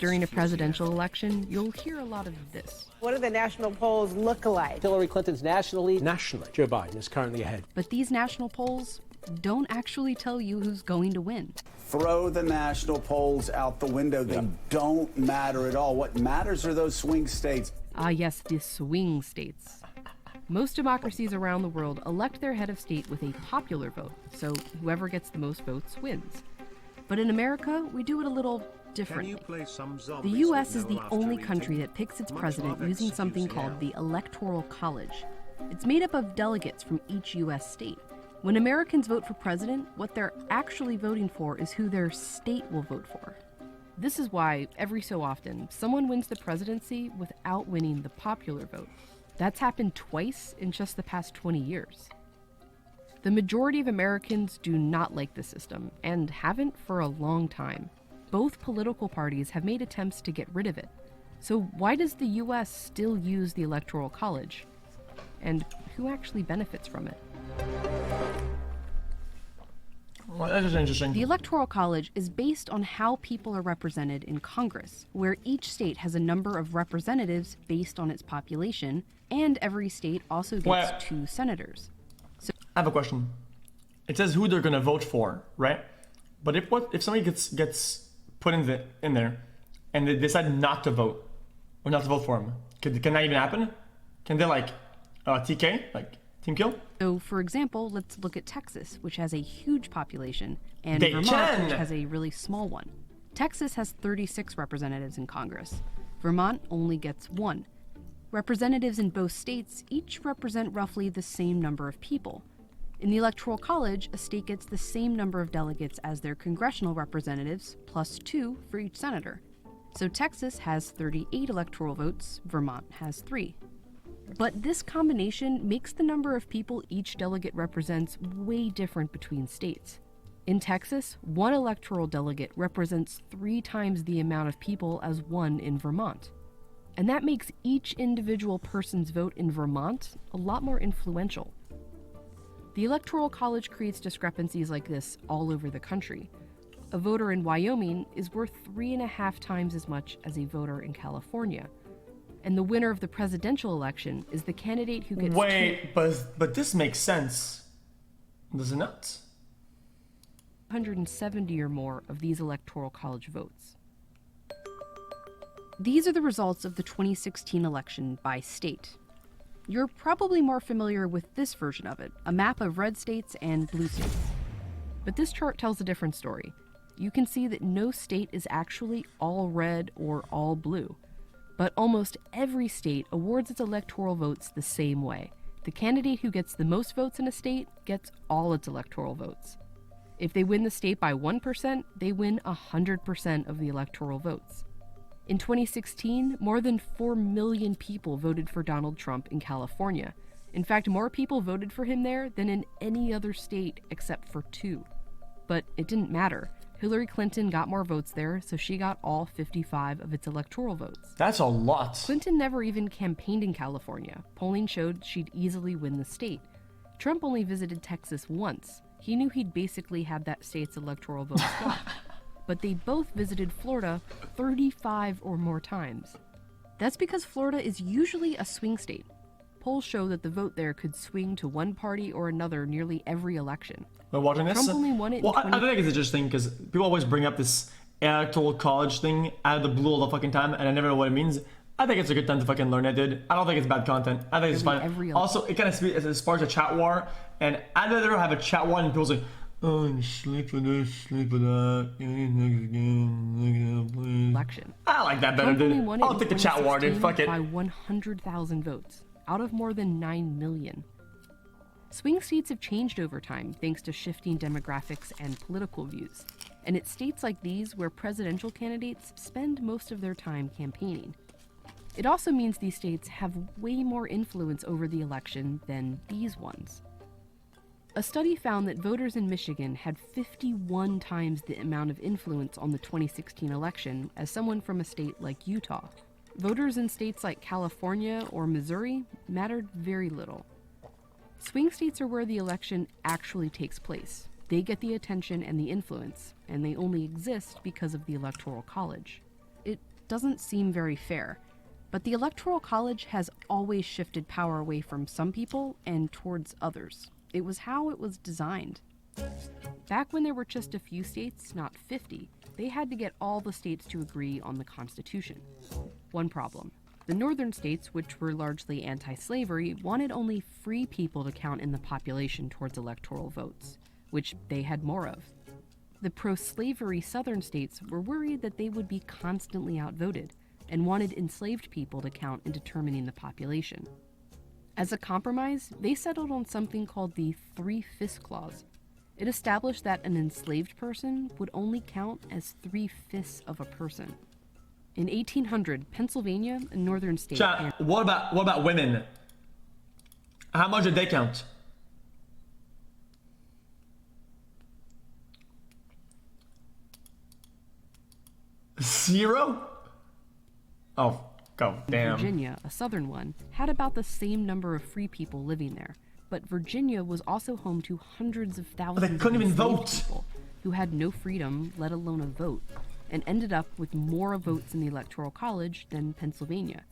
during a presidential election, you'll hear a lot of this. What do the national polls look like? Hillary Clinton's national lead. Nationally, Joe Biden is currently ahead. But these national polls don't actually tell you who's going to win. Throw the national polls out the window. They don't matter at all. What matters are those swing states. Ah, yes, the swing states. Most democracies around the world elect their head of state with a popular vote, so whoever gets the most votes wins. But in America, we do it a little differently. The U.S. is the only country that picks its president using something called the Electoral College. It's made up of delegates from each U.S. state. When Americans vote for president, what they're actually voting for is who their state will vote for. This is why, every so often, someone wins the presidency without winning the popular vote. That's happened twice in just the past 20 years. The majority of Americans do not like the system, and haven't for a long time. Both political parties have made attempts to get rid of it. So why does the U.S. still use the Electoral College? And who actually benefits from it? Well, that is interesting. The Electoral College is based on how people are represented in Congress, where each state has a number of representatives based on its population, and every state also gets 2 senators. So I have a question. It says who they're gonna vote for, right? But if somebody gets put in there, and they decide not to vote, or not to vote for him, can that even happen? Can they TK, like team kill? So, for example, let's look at Texas, which has a huge population, and Vermont, which has a really small one. Texas has 36 representatives in Congress. Vermont only gets 1. Representatives in both states each represent roughly the same number of people. In the Electoral College, a state gets the same number of delegates as their congressional representatives, plus 2 for each senator. So Texas has 38 electoral votes, Vermont has 3. But this combination makes the number of people each delegate represents way different between states. In Texas, 1 electoral delegate represents 3 times the amount of people as 1 in Vermont. And that makes each individual person's vote in Vermont a lot more influential. The Electoral College creates discrepancies like this all over the country. A voter in Wyoming is worth 3.5 times as much as a voter in California. And the winner of the presidential election is the candidate who gets but this makes sense, does it not? 170 or more of these Electoral College votes. These are the results of the 2016 election by state. You're probably more familiar with this version of it, a map of red states and blue states. But this chart tells a different story. You can see that no state is actually all red or all blue. But almost every state awards its electoral votes the same way. The candidate who gets the most votes in a state gets all its electoral votes. If they win the state by 1%, they win 100% of the electoral votes. In 2016, more than 4 million people voted for Donald Trump in California. In fact, more people voted for him there than in any other state except for 2. But it didn't matter. Hillary Clinton got more votes there, so she got all 55 of its electoral votes. That's a lot. Clinton never even campaigned in California. Polling showed she'd easily win the state. Trump only visited Texas once. He knew he'd basically have that state's electoral vote swapped. But they both visited Florida 35 or more times. That's because Florida is usually a swing state. Polls show that the vote there could swing to one party or another nearly every election. We're watching this? Trump only won it in I think it's interesting because people always bring up this Electoral College thing out of the blue all the fucking time, and I never know what it means. I think it's a good time to fucking learn it, dude. I don't think it's bad content. I think it's fun. Also, it kind of sparks a chat war, and I'd rather have a chat war and people say, oh, sleep for this, sleep for that. Election. I like that better, dude. I'll take the chat war, dude. Fuck it. By 100,000 votes, out of more than 9 million. Swing states have changed over time thanks to shifting demographics and political views. And it's states like these where presidential candidates spend most of their time campaigning. It also means these states have way more influence over the election than these ones. A study found that voters in Michigan had 51 times the amount of influence on the 2016 election as someone from a state like Utah. Voters in states like California or Missouri mattered very little. Swing states are where the election actually takes place. They get the attention and the influence, and they only exist because of the Electoral College. It doesn't seem very fair, but the Electoral College has always shifted power away from some people and towards others. It was how it was designed. Back when there were just a few states, not 50, they had to get all the states to agree on the Constitution. One problem. The northern states, which were largely anti-slavery, wanted only free people to count in the population towards electoral votes, which they had more of. The pro-slavery southern states were worried that they would be constantly outvoted and wanted enslaved people to count in determining the population. As a compromise, they settled on something called the 3/5 Clause. It established that an enslaved person would only count as 3/5 of a person. In 1800, Pennsylvania, a northern state... Chat, what about women? How much did they count? Zero? Oh, go. Damn. Virginia, a southern one, had about the same number of free people living there. But Virginia was also home to hundreds of thousands they couldn't of even enslaved vote. people who had no freedom, let alone a vote, and ended up with more votes in the Electoral College than Pennsylvania.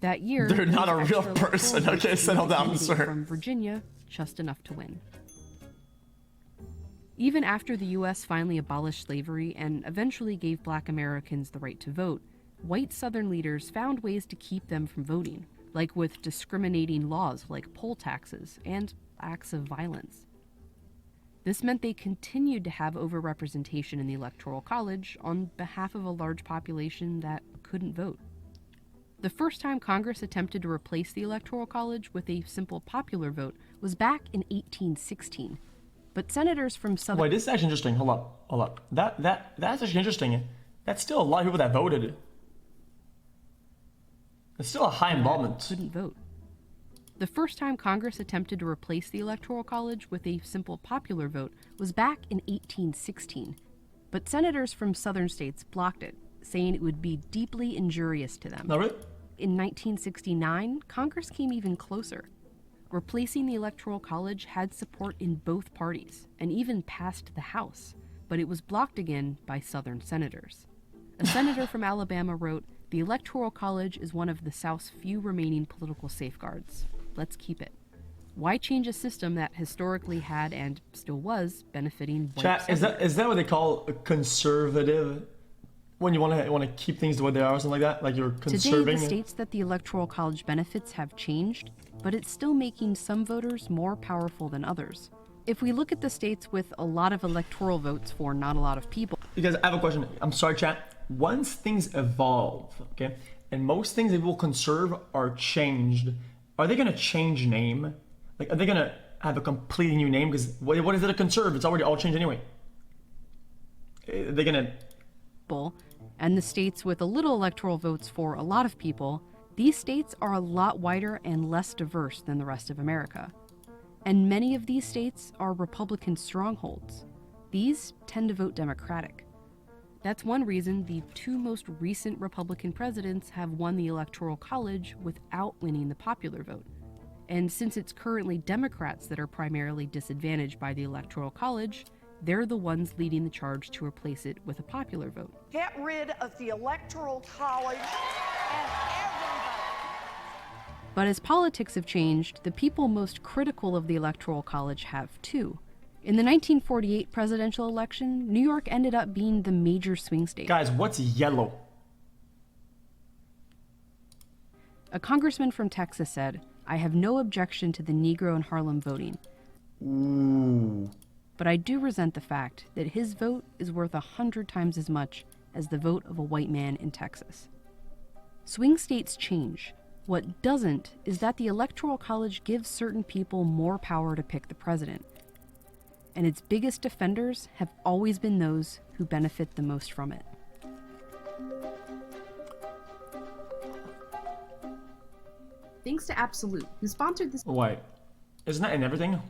That year, They're not a real extra person. electoral Okay, votes settle made a down, candidate sir. From Virginia, just enough to win. Even after the U.S. finally abolished slavery and eventually gave Black Americans the right to vote, white Southern leaders found ways to keep them from voting, like with discriminating laws like poll taxes and acts of violence. This meant they continued to have overrepresentation in the Electoral College on behalf of a large population that couldn't vote. The first time Congress attempted to replace the Electoral College with a simple popular vote was back in 1816. But senators from Southern... Wait, this is actually interesting. Hold up. That's actually interesting. That's still a lot of people that voted. It's still a high involvement. couldn't vote. The first time Congress attempted to replace the Electoral College with a simple popular vote was back in 1816. But senators from southern states blocked it, saying it would be deeply injurious to them. No, really? In 1969, Congress came even closer. Replacing the Electoral College had support in both parties, and even passed the House, but it was blocked again by Southern senators. A senator from Alabama wrote, "The Electoral College is one of the South's few remaining political safeguards. Let's keep it. Why change a system that historically had, and still was, benefiting white Chat, is that what they call a conservative? When you want to keep things the way they are or something like that? Like you're conserving? Today, the states that the Electoral College benefits have changed, but it's still making some voters more powerful than others. If we look at the states with a lot of electoral votes for not a lot of people... Because I have a question. I'm sorry, chat. Once things evolve, okay, and most things they will conserve are changed, are they going to change name? Like, are they going to have a completely new name? Because what is it to conserve? It's already all changed anyway. They're going to... And the states with a little electoral votes for a lot of people, these states are a lot wider and less diverse than the rest of America. And many of these states are Republican strongholds. These tend to vote Democratic. That's one reason the two most recent Republican presidents have won the Electoral College without winning the popular vote. And since it's currently Democrats that are primarily disadvantaged by the Electoral College, they're the ones leading the charge to replace it with a popular vote. Get rid of the Electoral College and everybody. But as politics have changed, the people most critical of the Electoral College have too. In the 1948 presidential election, New York ended up being the major swing state. Guys, what's yellow? A congressman from Texas said, "I have no objection to the Negro in Harlem voting. Ooh. But I do resent the fact that his vote is worth 100 times as much as the vote of a white man in Texas." Swing states change. What doesn't is that the Electoral College gives certain people more power to pick the president. And its biggest defenders have always been those who benefit the most from it. Thanks to Absolute, who sponsored this. Wait, isn't that in everything?